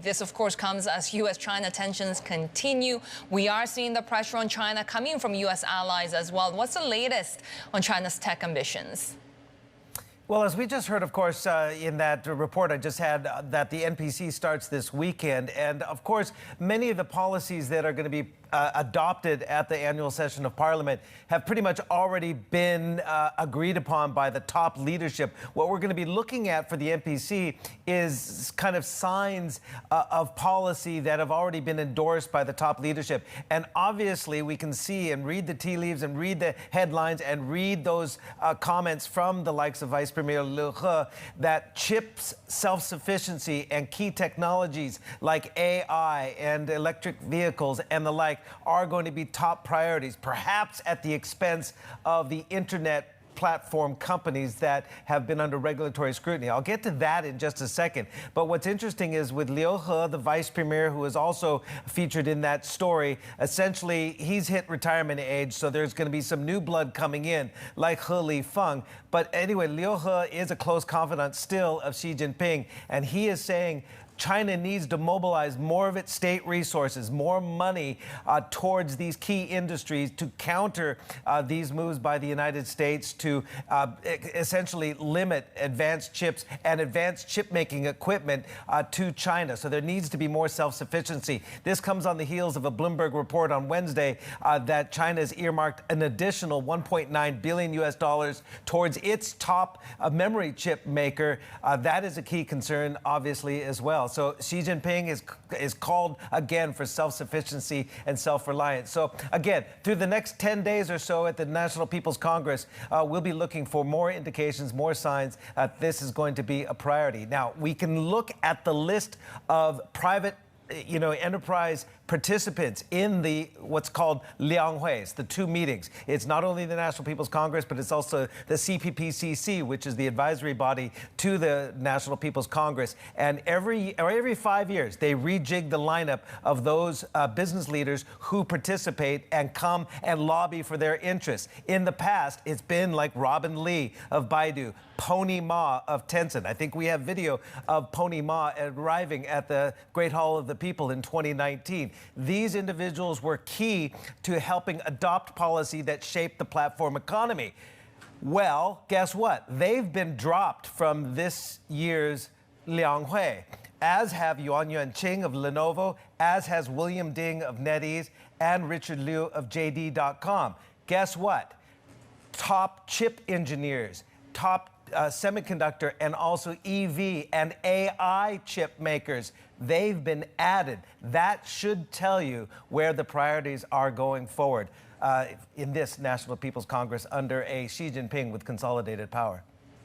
This, of course, comes as U.S.-China tensions continue. We are seeing the pressure on China coming from U.S. allies as well. What's the latest on China's tech ambitions? Well, as we just heard, of course, in that report I just had, that the NPC starts this weekend. And, of course, many of the policies that are going to be adopted at the annual session of Parliament have pretty much already been agreed upon by the top leadership. What we're going to be looking at for the NPC is kind of signs of policy that have already been endorsed by the top leadership. And obviously, we can see and read the tea leaves and read the headlines and read those comments from the likes of Vice Premier Liu He that chips self-sufficiency and key technologies like AI and electric vehicles and the like are going to be top priorities, perhaps at the expense of the internet platform companies that have been under regulatory scrutiny. I'll get to that in just a second. But what's interesting is with Liu He, the vice premier, who is also featured in that story, essentially he's hit retirement age, so there's going to be some new blood coming in, like He Lifeng. But anyway, Liu He is a close confidant still of Xi Jinping, and he is saying China needs to mobilize more of its state resources, more money towards these key industries to counter these moves by the United States to essentially limit advanced chips and advanced chip-making equipment to China. So there needs to be more self-sufficiency. This comes on the heels of a Bloomberg report on Wednesday that China has earmarked an additional $1.9 billion US towards its top memory chip maker. That is a key concern, obviously, as well. So Xi Jinping is called again for self-sufficiency and self-reliance. So again, through the next 10 days or so at the National People's Congress, we'll be looking for more indications, more signs that this is going to be a priority. Now, we can look at the list of private enterprise participants in the what's called Lianghuis, the two meetings. It's not only the National People's Congress, but it's also the CPPCC, which is the advisory body to the National People's Congress. And every 5 years, they rejig the lineup of those business leaders who participate and come and lobby for their interests. In the past, it's been like Robin Li of Baidu, Pony Ma of Tencent. I think we have video of Pony Ma arriving at the Great Hall of the People in 2019. These individuals were key to helping adopt policy that shaped the platform economy. Well, guess what? They've been dropped from this year's Lianghui, as have Yuan Yuanqing of Lenovo, as has William Ding of NetEase, and Richard Liu of JD.com. Guess what? Top chip engineers, top semiconductor and also EV and AI chip makers, they've been added. That should tell you where the priorities are going forward in this National People's Congress under a Xi Jinping with consolidated power.